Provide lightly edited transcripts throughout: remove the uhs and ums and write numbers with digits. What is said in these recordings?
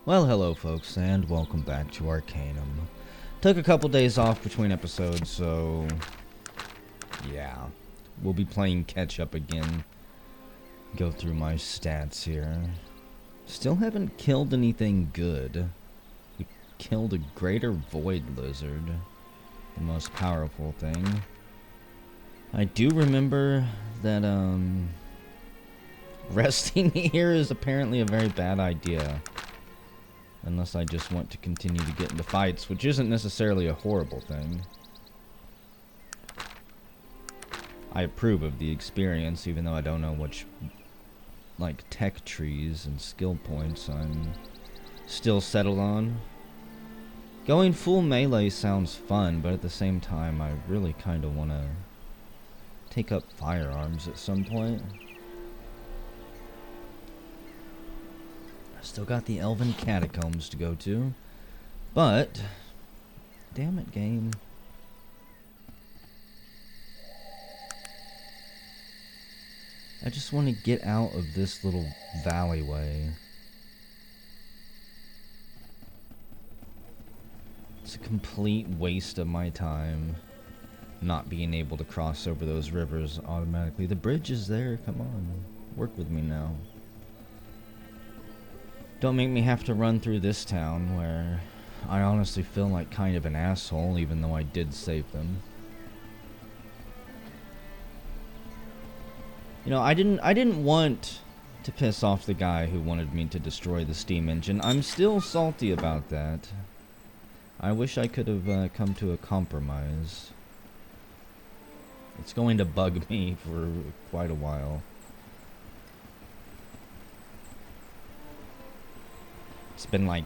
Well, hello folks, and welcome back to Arcanum. Took a couple days off between episodes, so yeah. We'll be playing catch up again. Go through my stats here. Still haven't killed anything good. We killed a greater void lizard. The most powerful thing. I do remember that, resting here is apparently a very bad idea. Unless I just want to continue to get into fights, which isn't necessarily a horrible thing. I approve of the experience, even though I don't know which, like, tech trees and skill points I'm still settled on. Going full melee sounds fun, but at the same time, I really kind of want to take up firearms at some point. Still got the Elven Catacombs to go to. But, damn it, game. I just want to get out of this little alleyway. It's a complete waste of my time not being able to cross over those rivers automatically. The bridge is there, come on. Work with me now. Don't make me have to run through this town where I honestly feel like kind of an asshole, even though I did save them. You know, I didn't want to piss off the guy who wanted me to destroy the steam engine. I'm still salty about that. I wish I could have come to a compromise. It's going to bug me for quite a while. It's been like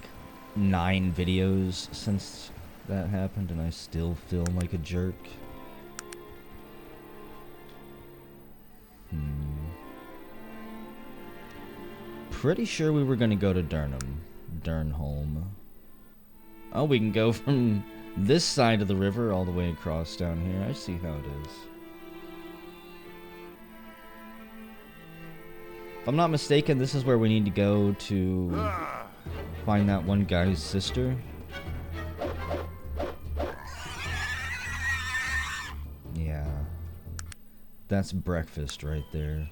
9 videos since that happened, and I still feel like a jerk. Pretty sure we were gonna go to Dernholm. Oh, we can go from this side of the river all the way across down here. I see how it is. If I'm not mistaken, this is where we need to go to find that one guy's sister. Yeah. That's breakfast right there.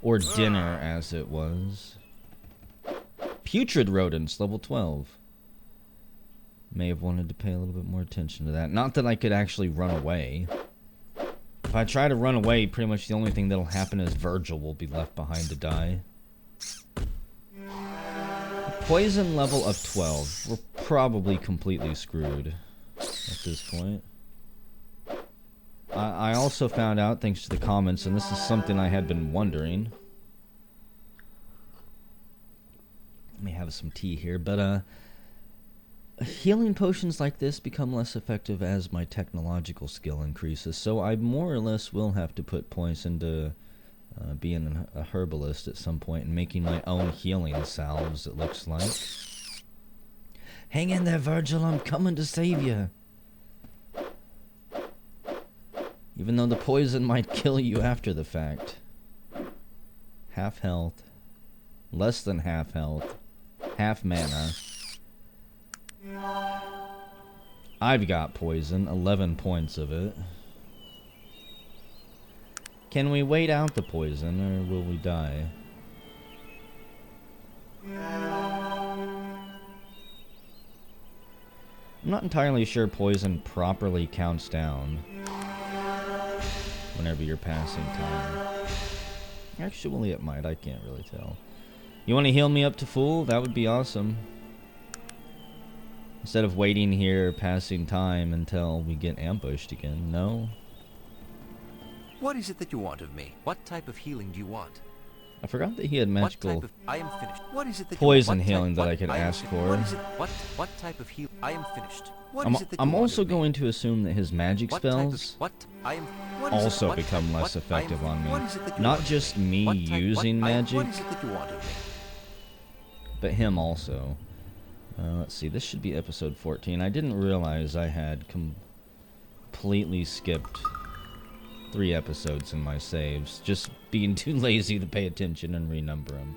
Or dinner, as it was. Putrid rodents, level 12. May have wanted to pay a little bit more attention to that. Not that I could actually run away. If I try to run away, pretty much the only thing that'll happen is Virgil will be left behind to die. Poison level of 12. We're probably completely screwed at this point. I also found out, thanks to the comments, and this is something I had been wondering. Let me have some tea here, but healing potions like this become less effective as my technological skill increases, so I more or less will have to put points into being a herbalist at some point and making my own healing salves, it looks like. Hang in there, Virgil, I'm coming to save you. Even though the poison might kill you after the fact. Half health. Less than half health. Half mana. I've got poison, 11 points of it. Can we wait out the poison, or will we die? I'm not entirely sure poison properly counts down whenever you're passing time. Actually, it might. I can't really tell. You want to heal me up to full? That would be awesome. Instead of waiting here, passing time until we get ambushed again. No? What is it that you want of me? What type of healing do you want? I forgot that he had magical I am finished. What is it that poison healing that I could ask for. What type of heal? I am finished. I'm also going to assume that his magic spells also become less effective on me. Not just me using magic, but him also. Let's see, this should be episode 14. I didn't realize I had completely skipped 3 episodes in my saves, just being too lazy to pay attention and renumber them.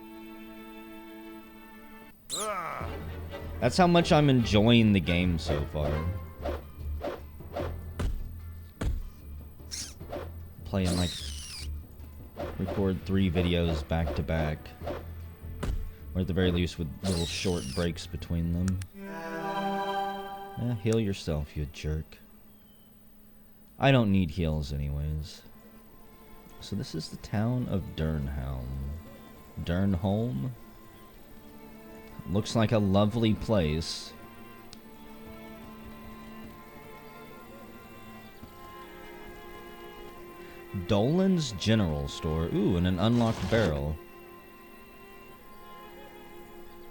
That's how much I'm enjoying the game so far. Playing like record 3 videos back to back, or at the very least with little short breaks between them. Heal yourself, you jerk. I don't need heals anyways. So this is the town of Dernholm. Dernholm? Looks like a lovely place. Dolan's General Store. Ooh, and an unlocked barrel.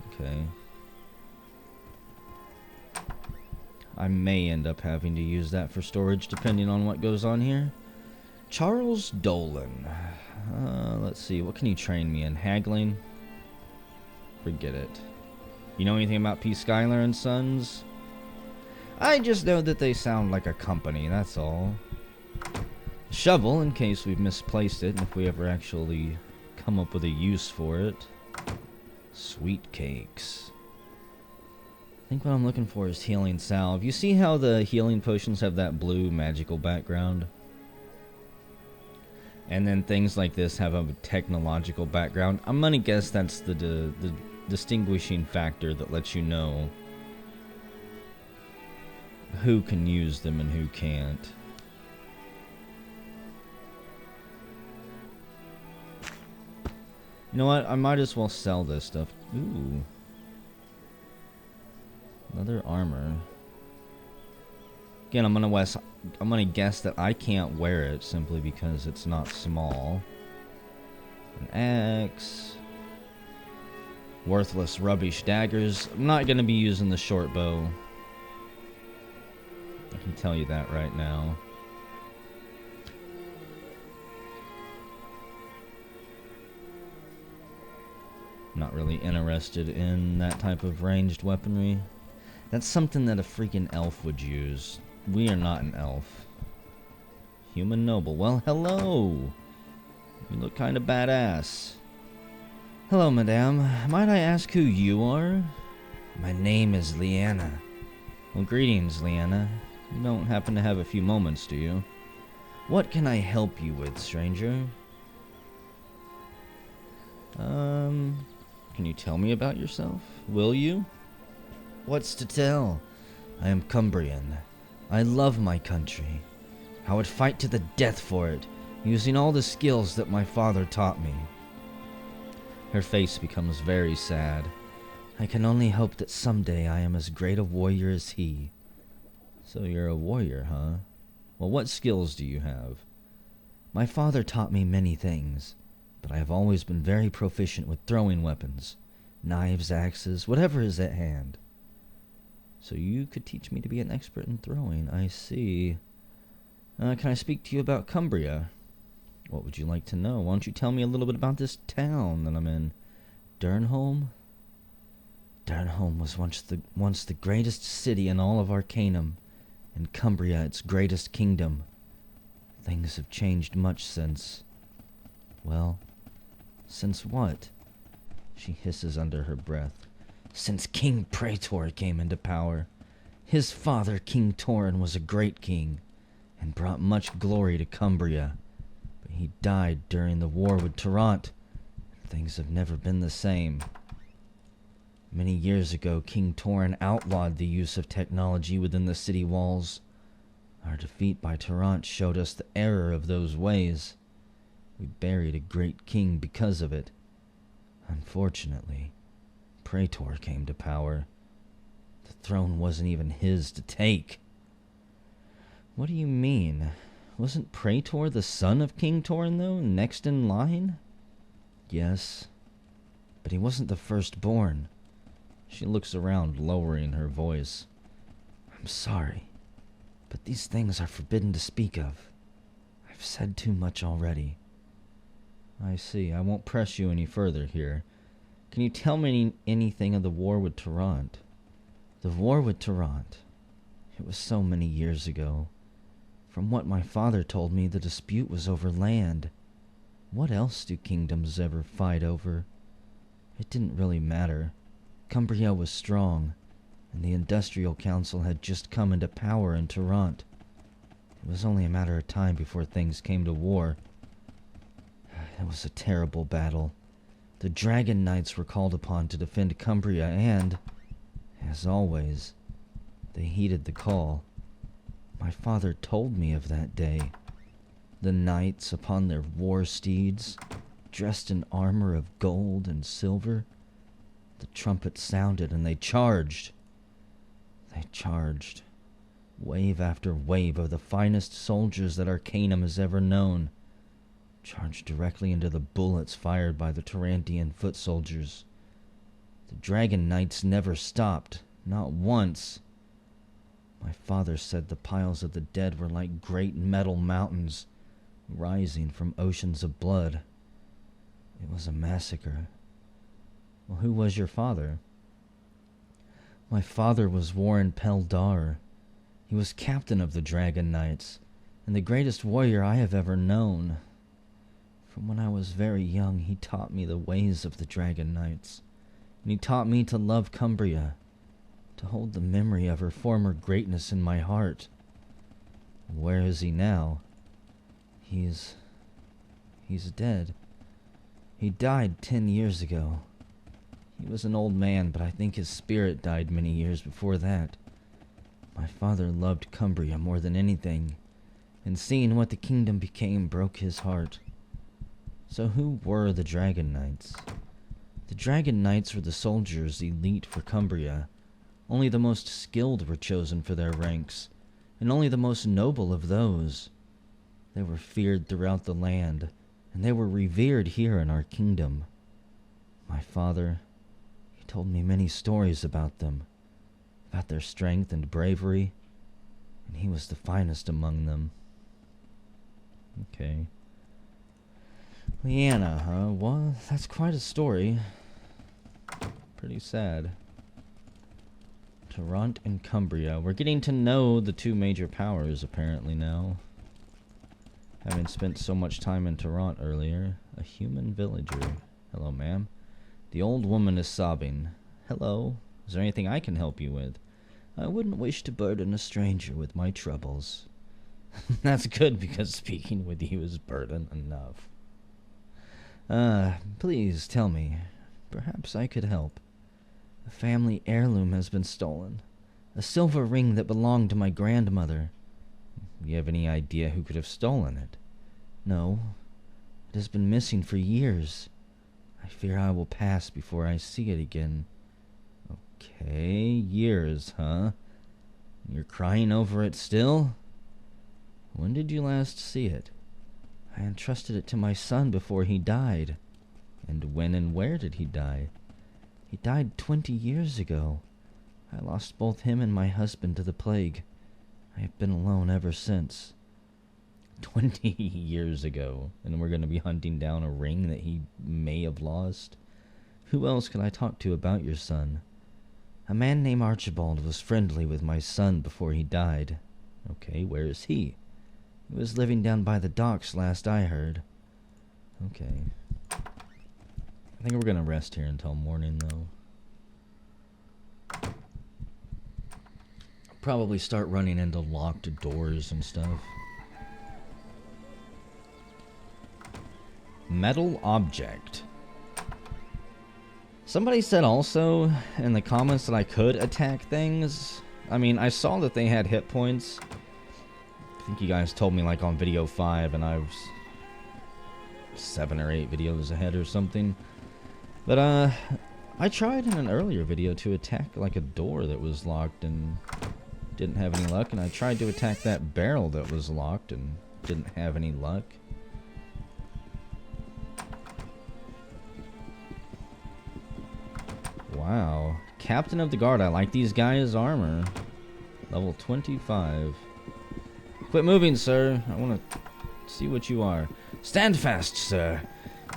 Okay. I may end up having to use that for storage depending on what goes on here. Charles Dolan. Let's see. What can you train me in? Haggling? Forget it. You know anything about P. Schuyler and Sons? I just know that they sound like a company, that's all. Shovel, in case we've misplaced it, and if we ever actually come up with a use for it. Sweet cakes. I think what I'm looking for is healing salve. You see how the healing potions have that blue magical background? And then things like this have a technological background. I'm gonna guess that's the distinguishing factor that lets you know who can use them and who can't. You know what? I might as well sell this stuff. Ooh. Leather armor. Again, I'm gonna guess that I can't wear it simply because it's not small. An axe. Worthless rubbish daggers. I'm not gonna be using the short bow. I can tell you that right now. Not really interested in that type of ranged weaponry. That's something that a freaking elf would use. We are not an elf. Human noble. Well, hello! You look kind of badass. Hello, madame. Might I ask who you are? My name is Leanna. Well, greetings, Leanna. You don't happen to have a few moments, do you? What can I help you with, stranger? Can you tell me about yourself? Will you? What's to tell? I am Cumbrian. I love my country. I would fight to the death for it, using all the skills that my father taught me. Her face becomes very sad. I can only hope that someday I am as great a warrior as he. So you're a warrior, huh? Well, what skills do you have? My father taught me many things, but I have always been very proficient with throwing weapons. Knives, axes, whatever is at hand. So you could teach me to be an expert in throwing, I see. Can I speak to you about Cumbria? What would you like to know? Why don't you tell me a little bit about this town that I'm in? Dernholm? Dernholm was once the greatest city in all of Arcanum, and Cumbria its greatest kingdom. Things have changed much since... Well, since what? She hisses under her breath. Since King Praetor came into power. His father, King Torin, was a great king, and brought much glory to Cumbria. But he died during the war with Tarant, and things have never been the same. Many years ago, King Torin outlawed the use of technology within the city walls. Our defeat by Tarant showed us the error of those ways. We buried a great king because of it. Unfortunately, Praetor came to power. The throne wasn't even his to take. What do you mean? Wasn't Praetor the son of King Torin, though, next in line? Yes, but he wasn't the firstborn. She looks around, lowering her voice. I'm sorry, but these things are forbidden to speak of. I've said too much already. I see. I won't press you any further here. Can you tell me anything of the war with Tarant? The war with Tarant. It was so many years ago. From what my father told me, the dispute was over land. What else do kingdoms ever fight over? It didn't really matter. Cumbria was strong, and the Industrial Council had just come into power in Toronto. It was only a matter of time before things came to war. It was a terrible battle. The Dragon Knights were called upon to defend Cumbria and, as always, they heeded the call. My father told me of that day. The knights upon their war steeds, dressed in armor of gold and silver. The trumpet sounded and they charged. They charged. Wave after wave of the finest soldiers that Arcanum has ever known charged directly into the bullets fired by the Tarantian foot soldiers. The Dragon Knights never stopped, not once. My father said the piles of the dead were like great metal mountains rising from oceans of blood. It was a massacre. Well, who was your father? My father was Warren Peldar. He was captain of the Dragon Knights, and the greatest warrior I have ever known. From when I was very young, he taught me the ways of the Dragon Knights, and he taught me to love Cumbria, to hold the memory of her former greatness in my heart. Where is he now? He's dead. He died 10 years ago. He was an old man, but I think his spirit died many years before that. My father loved Cumbria more than anything, and seeing what the kingdom became broke his heart. So who were the Dragon Knights? The Dragon Knights were the soldiers elite for Cumbria. Only the most skilled were chosen for their ranks, and only the most noble of those. They were feared throughout the land, and they were revered here in our kingdom. My father, he told me many stories about them, about their strength and bravery, and he was the finest among them. Okay. Leanna, huh? Well, that's quite a story. Pretty sad. Toronto and Cumbria. We're getting to know the two major powers, apparently, now. Having spent so much time in Toronto earlier. A human villager. Hello, ma'am. The old woman is sobbing. Hello. Is there anything I can help you with? I wouldn't wish to burden a stranger with my troubles. That's good, because speaking with you is burden enough. Please tell me. Perhaps I could help. A family heirloom has been stolen. A silver ring that belonged to my grandmother. You have any idea who could have stolen it? No. It has been missing for years. I fear I will pass before I see it again. Okay, years, huh? You're crying over it still? When did you last see it? I entrusted it to my son before he died. And when and where did he die? He died 20 years ago. I lost both him and my husband to the plague. I have been alone ever since. 20 years ago, and we're going to be hunting down a ring that he may have lost? Who else can I talk to about your son? A man named Archibald was friendly with my son before he died. Okay, where is he? He was living down by the docks last I heard. Okay. I think we're going to rest here until morning, though. Probably start running into locked doors and stuff. Metal object. Somebody said also in the comments that I could attack things. I mean, I saw that they had hit points. I think you guys told me like on video 5, and I was 7 or 8 videos ahead or something. But I tried in an earlier video to attack like a door that was locked and didn't have any luck, and I tried to attack that barrel that was locked and didn't have any luck. Wow. Captain of the Guard. I like these guys' armor. Level 25. Quit moving, sir. I want to see what you are. Stand fast, sir.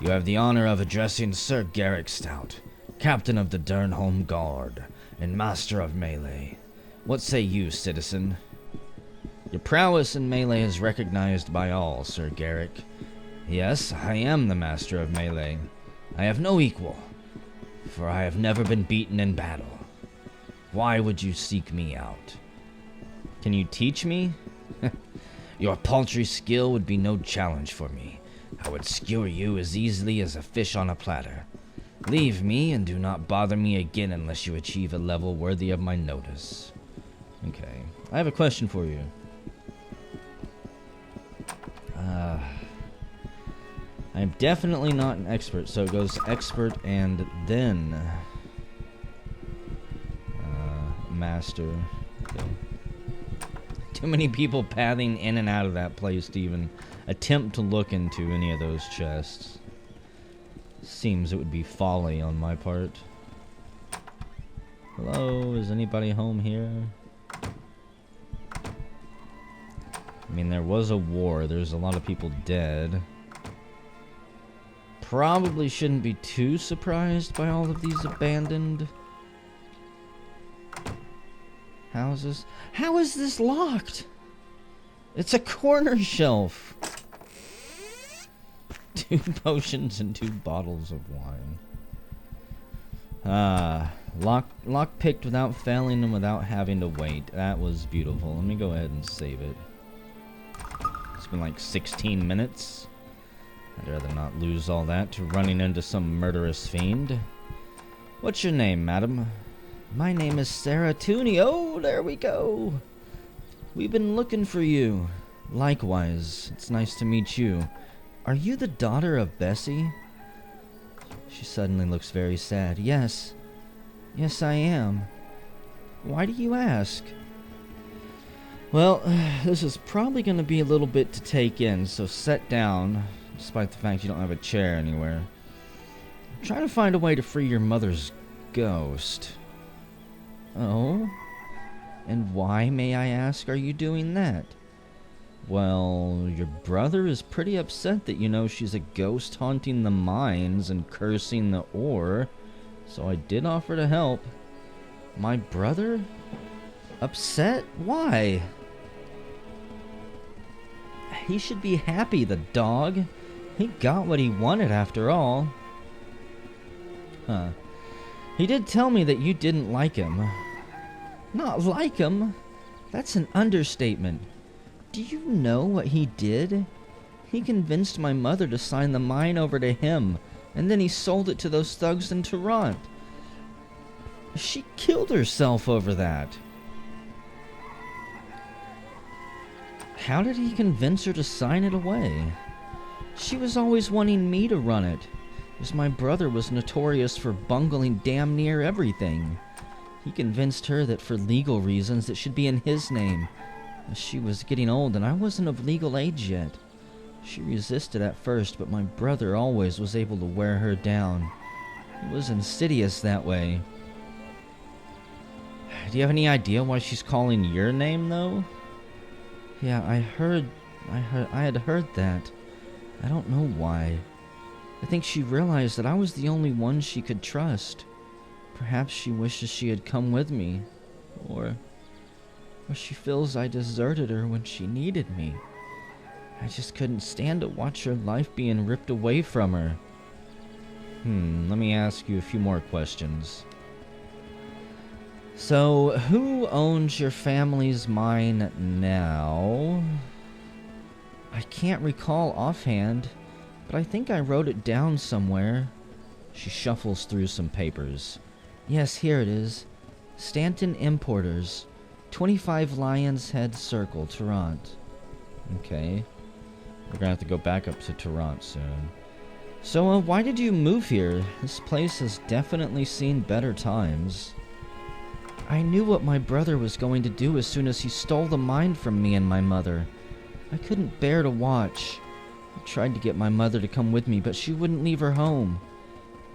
You have the honor of addressing Sir Garrick Stout, Captain of the Dernholm Guard, and Master of Melee. What say you, citizen? Your prowess in melee is recognized by all, Sir Garrick. Yes, I am the Master of Melee. I have no equal. for I have never been beaten in battle. Why would you seek me out? Can you teach me? Your paltry skill would be no challenge for me. I would skewer you as easily as a fish on a platter. Leave me and do not bother me again unless you achieve a level worthy of my notice. Okay, I have a question for you. I'm definitely not an expert, so it goes expert and then master. Okay. Too many people pathing in and out of that place to even attempt to look into any of those chests. Seems it would be folly on my part. Hello, is anybody home here? I mean, there was a war. There's a lot of people dead. Probably shouldn't be too surprised by all of these abandoned houses. How is this locked? It's a corner shelf. 2 potions and 2 bottles of wine. Lock picked without failing and without having to wait. That was beautiful. Let me go ahead and save it. It's been like 16 minutes. I'd rather not lose all that to running into some murderous fiend. What's your name, madam? My name is Sarah Tooney. Oh, there we go. We've been looking for you. Likewise, it's nice to meet you. Are you the daughter of Bessie? She suddenly looks very sad. Yes. Yes, I am. Why do you ask? Well, this is probably going to be a little bit to take in, so sit down, despite the fact you don't have a chair anywhere. I'm trying to find a way to free your mother's ghost. Oh? And why, may I ask, are you doing that? Well, your brother is pretty upset that you know she's a ghost haunting the mines and cursing the ore, so I did offer to help. My brother? Upset? Why? He should be happy, the dog. He got what he wanted after all. Huh. He did tell me that you didn't like him. Not like him? That's an understatement. Do you know what he did? He convinced my mother to sign the mine over to him, and then he sold it to those thugs in Toronto. She killed herself over that. How did he convince her to sign it away? She was always wanting me to run it, as my brother was notorious for bungling damn near everything. He convinced her that for legal reasons it should be in his name, as she was getting old and I wasn't of legal age yet. She resisted at first, but my brother always was able to wear her down. He was insidious that way. Do you have any idea why she's calling your name, though? Yeah, I had heard that. I don't know why. I think she realized that I was the only one she could trust. Perhaps she wishes she had come with me. Or she feels I deserted her when she needed me. I just couldn't stand to watch her life being ripped away from her. Let me ask you a few more questions. So, who owns your family's mine now? I can't recall offhand, but I think I wrote it down somewhere. She shuffles through some papers. Yes, here it is. Stanton Importers, 25 Lions Head Circle, Toronto. Okay. We're gonna have to go back up to Toronto soon. So, why did you move here? This place has definitely seen better times. I knew what my brother was going to do as soon as he stole the mine from me and my mother. I couldn't bear to watch. I tried to get my mother to come with me, but she wouldn't leave her home.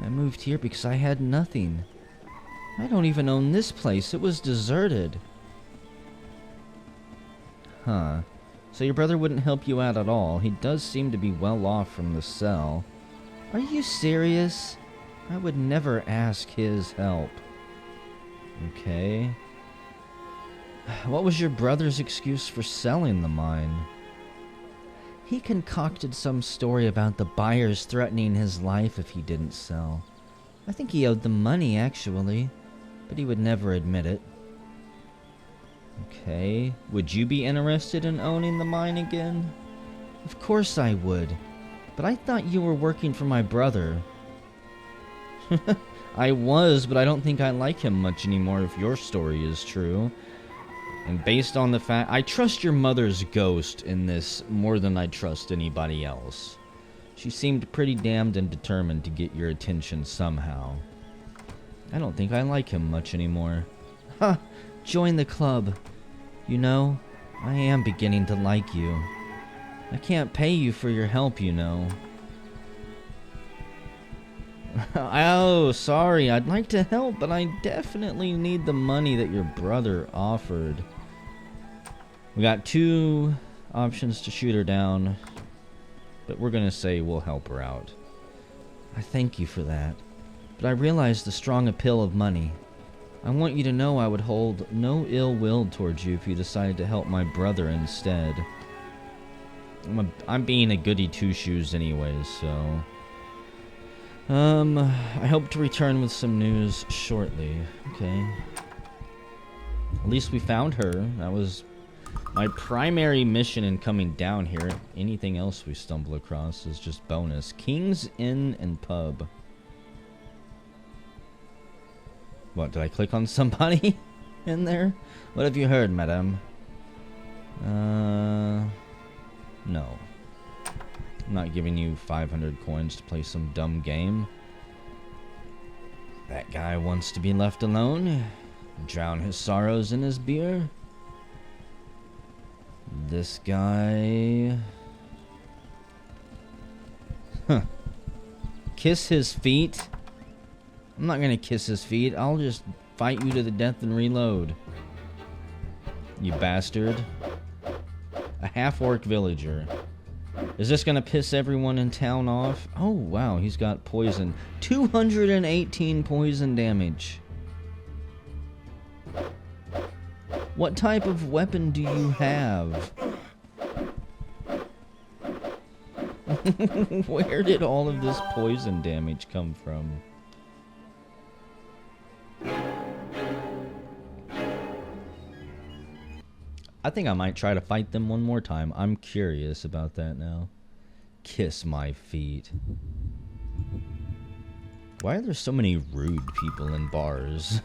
I moved here because I had nothing. I don't even own this place. It was deserted. Huh. So your brother wouldn't help you out at all. He does seem to be well off from the cell. Are you serious? I would never ask his help. Okay. What was your brother's excuse for selling the mine? He concocted some story about the buyers threatening his life if he didn't sell. I think he owed them money, actually, but he would never admit it. Okay, would you be interested in owning the mine again? Of course I would, but I thought you were working for my brother. I was, but I don't think I like him much anymore if your story is true. And based on the fact, I trust your mother's ghost in this more than I trust anybody else. She seemed pretty damned and determined to get your attention somehow. I don't think I like him much anymore. Ha! Join the club. You know, I am beginning to like you. I can't pay you for your help, you know. Oh, sorry. I'd like to help, but I definitely need the money that your brother offered. We got 2 options to shoot her down, but we're gonna say we'll help her out. I thank you for that, but I realize the strong appeal of money. I want you to know I would hold no ill will towards you if you decided to help my brother instead. I'm being a goody two-shoes anyways, so... I hope to return with some news shortly. Okay. At least we found her. That was my primary mission in coming down here. Anything else we stumble across is just bonus. King's Inn and Pub. What, did I click on somebody in there? What have you heard, madame? No. I'm not giving you 500 coins to play some dumb game. That guy wants to be left alone. Drown his sorrows in his beer. This guy... Huh. Kiss his feet? I'm not gonna kiss his feet. I'll just fight you to the death and reload. You bastard. A half-orc villager. Is this gonna piss everyone in town off? Oh, wow, he's got poison. 218 poison damage. What type of weapon do you have? Where did all of this poison damage come from? I think I might try to fight them one more time. I'm curious about that now. Kiss my feet. Why are there so many rude people in bars?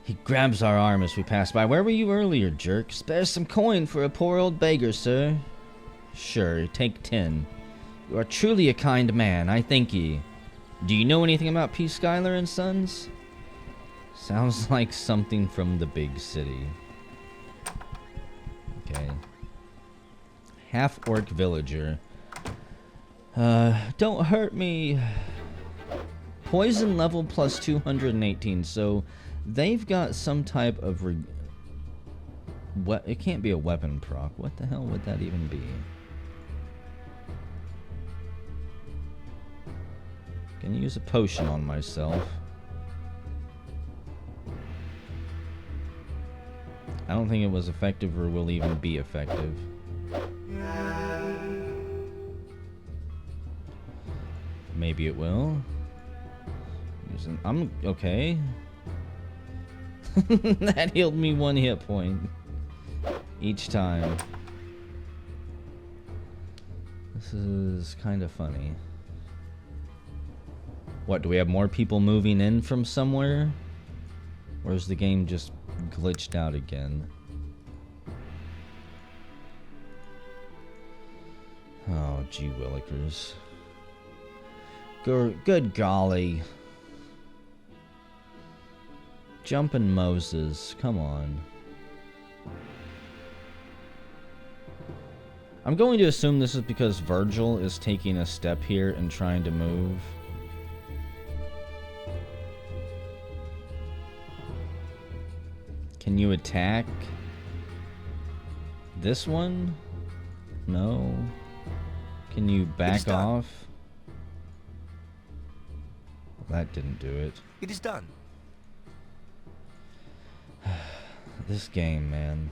He grabs our arm as we pass by. Where were you earlier, jerk? Spare some coin for a poor old beggar, sir. Sure, take 10. You are truly a kind man, I thank ye. Do you know anything about P. Schuyler and Sons? Sounds like something from the big city. Okay. Half-orc villager. Don't hurt me. Poison level plus 218. So they've got some type of... It can't be a weapon proc. What the hell would that even be? Gonna use a potion on myself. I don't think it was effective or will even be effective. Maybe it will. I'm okay. That healed me 1 hit point each time. This is kind of funny. What, do we have more people moving in from somewhere? Or is the game just glitched out again? Oh, gee willikers. Good golly. Jumpin' Moses, come on. I'm going to assume this is because Virgil is taking a step here and trying to move. Can you attack this one? No. Can you back off? That didn't do it. It is done. This game, man.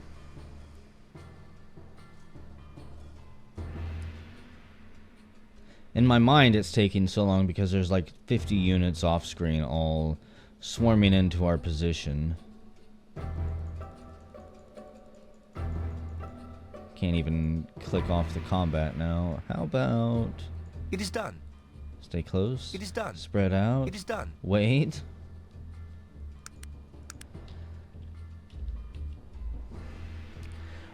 In my mind, it's taking so long because there's like 50 units off screen all swarming into our position. Can't even click off the combat now. How about... It is done. Stay close. It is done. Spread out. It is done. Wait.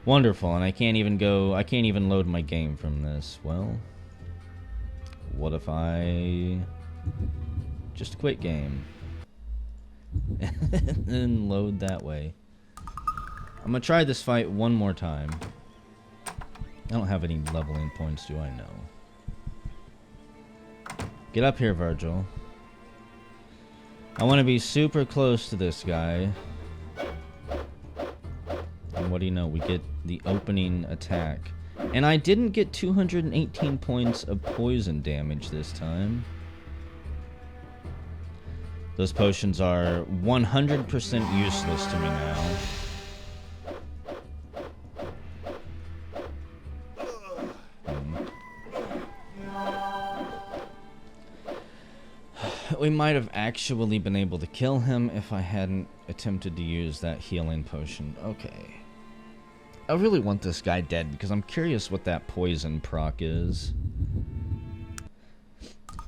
Wonderful, and I can't even load my game from this. Well, what if I just quit game and then load that way? I'm gonna try this fight one more time. I don't have any leveling points, do I? Know. Get up here, Virgil. I want to be super close to this guy. And what do you know? We get the opening attack. And I didn't get 218 points of poison damage this time. Those potions are 100% useless to me now. We might have actually been able to kill him if I hadn't attempted to use that healing potion. Okay. I really want this guy dead because I'm curious what that poison proc is.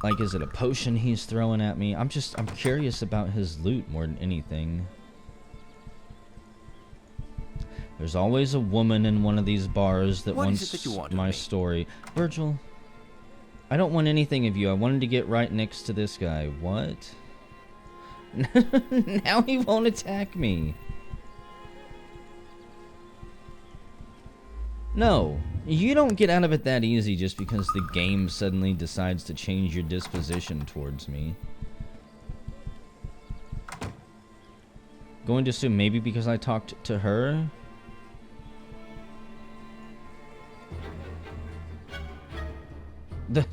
Like, is it a potion he's throwing at me? I'm curious about his loot more than anything. There's always a woman in one of these bars that wants my story. Virgil, I don't want anything of you. I wanted to get right next to this guy. What? Now he won't attack me. No, you don't get out of it that easy just because the game suddenly decides to change your disposition towards me. Going to assume maybe because I talked to her?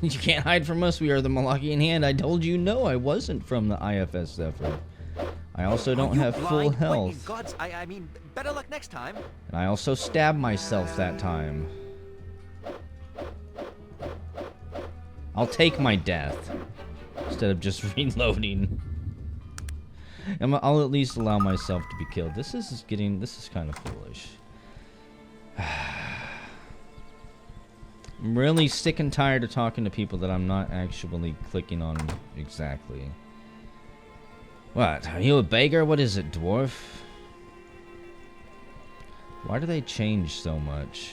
You can't hide from us. We are the Malachian Hand. I told you no, I wasn't from the IFS Zephyr. I also don't have full health. Gods, I mean, better luck next time. And I also stabbed myself that time. I'll take my death instead of just reloading. And I'll at least allow myself to be killed. This is kind of foolish. I'm really sick and tired of talking to people that I'm not actually clicking on exactly. What? Are you a beggar? What is it, dwarf? Why do they change so much?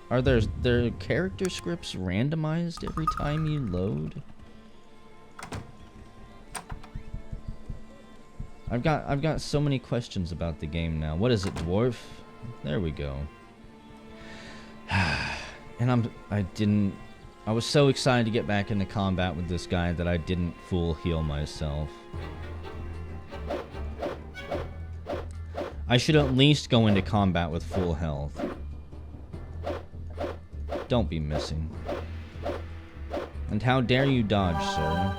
Are their character scripts randomized every time you load? I've got so many questions about the game now. What is it, dwarf? There we go. And I was so excited to get back into combat with this guy that I didn't full heal myself. I should at least go into combat with full health. Don't be missing. And how dare you dodge, sir?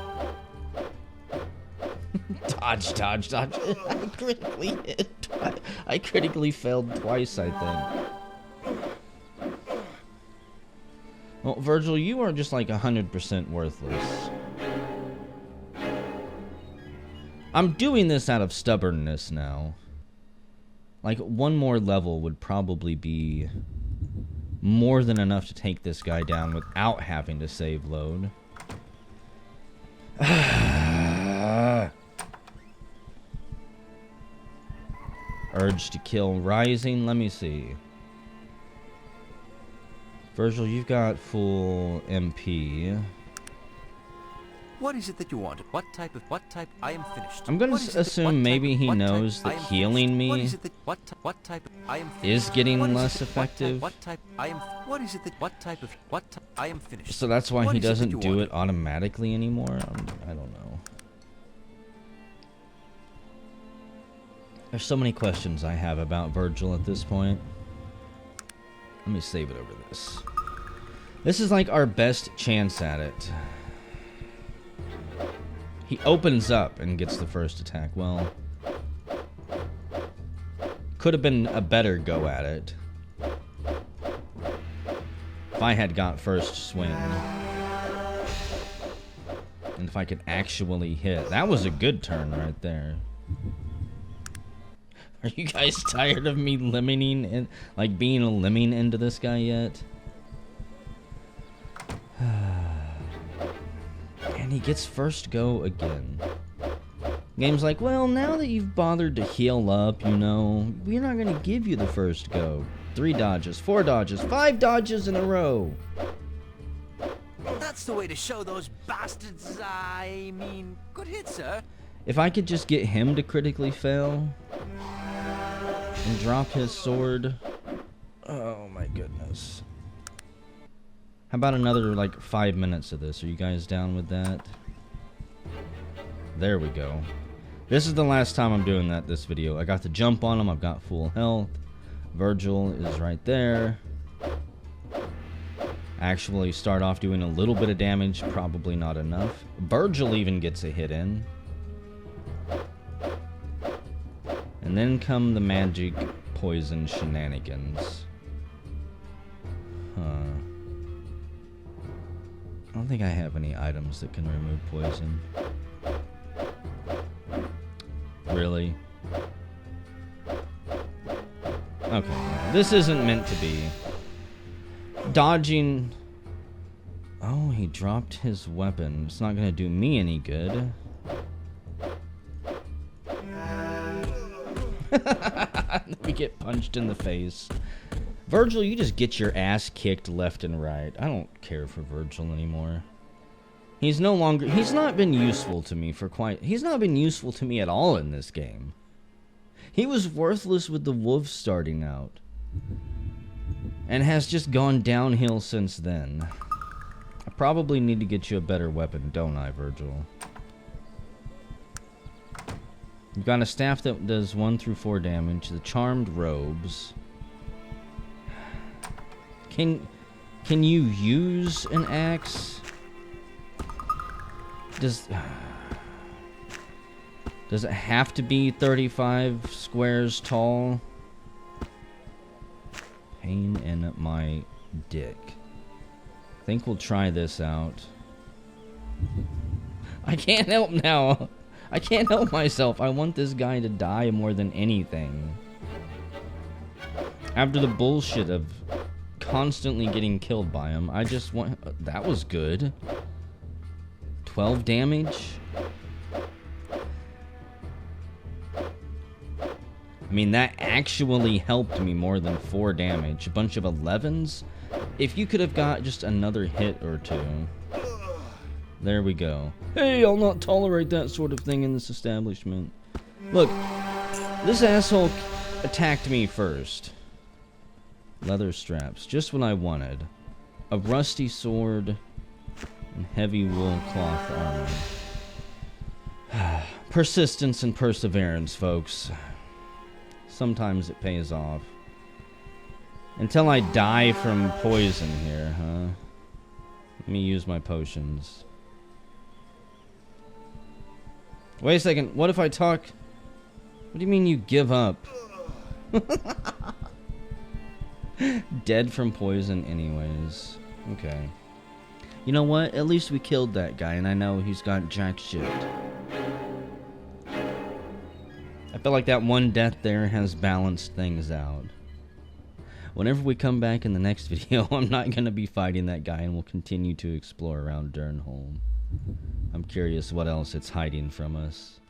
Dodge, dodge, dodge. I critically failed twice, I think. Well, Virgil, you are just like 100% worthless. I'm doing this out of stubbornness now. Like, one more level would probably be more than enough to take this guy down without having to save load. Urge to kill rising. Let me see. Virgil, you've got full MP. What is it that you want? What type? I am finished. I'm gonna assume maybe he knows that healing me is getting less effective. What is it that? I am finished. So that's why he doesn't do it automatically anymore. I don't know. There's so many questions I have about Virgil at this point. Let me save it over this. This is like our best chance at it. He opens up and gets the first attack. Well, could have been a better go at it. if I had got first swing. And if I could actually hit. That was a good turn right there. Are you guys tired of me lemming in, like being a lemming into this guy yet? And he gets first go again. Game's like, well, now that you've bothered to heal up, you know, we're not gonna give you the first go. 3 dodges, 4 dodges, 5 dodges in a row. Well, that's the way to show those bastards. I mean, good hit, sir. If I could just get him to critically fail and drop his sword. Oh my goodness. How about another like 5 minutes of this? Are you guys down with that? There we go. This is the last time I'm doing that this video. I got to jump on him. I've got full health. Virgil is right there. Actually start off doing a little bit of damage. Probably not enough. Virgil even gets a hit in. And then come the magic poison shenanigans. Huh. I don't think I have any items that can remove poison. Really? Okay, this isn't meant to be. Dodging... Oh, he dropped his weapon. It's not gonna do me any good. We get punched in the face. Virgil, you just get your ass kicked left and right. I don't care for Virgil anymore. He's no longer... He's not been useful to me for quite... He's not been useful to me at all in this game. He was worthless with the wolves starting out. And has just gone downhill since then. I probably need to get you a better weapon, don't I, Virgil? You've got a staff that does 1 through 4 damage. The charmed robes. Can you use an axe? Does it have to be 35 squares tall? Pain in my dick. I think we'll try this out. I can't help now. I can't help myself. I want this guy to die more than anything. After the bullshit of constantly getting killed by him, I just want... That was good. 12 damage? I mean, that actually helped me more than 4 damage. A bunch of 11s? If you could have got just another hit or 2. There we go. Hey, I'll not tolerate that sort of thing in this establishment. Look, this asshole attacked me first. Leather straps, just what I wanted. A rusty sword and heavy wool cloth armor. Persistence and perseverance, folks. Sometimes it pays off. Until I die from poison here, huh? Let me use my potions. Wait a second, what if I talk... What do you mean you give up? Dead from poison anyways. Okay. You know what? At least we killed that guy, and I know he's got jack shit. I feel like that one death there has balanced things out. Whenever we come back in the next video, I'm not going to be fighting that guy, and we'll continue to explore around Dernholm. I'm curious what else it's hiding from us.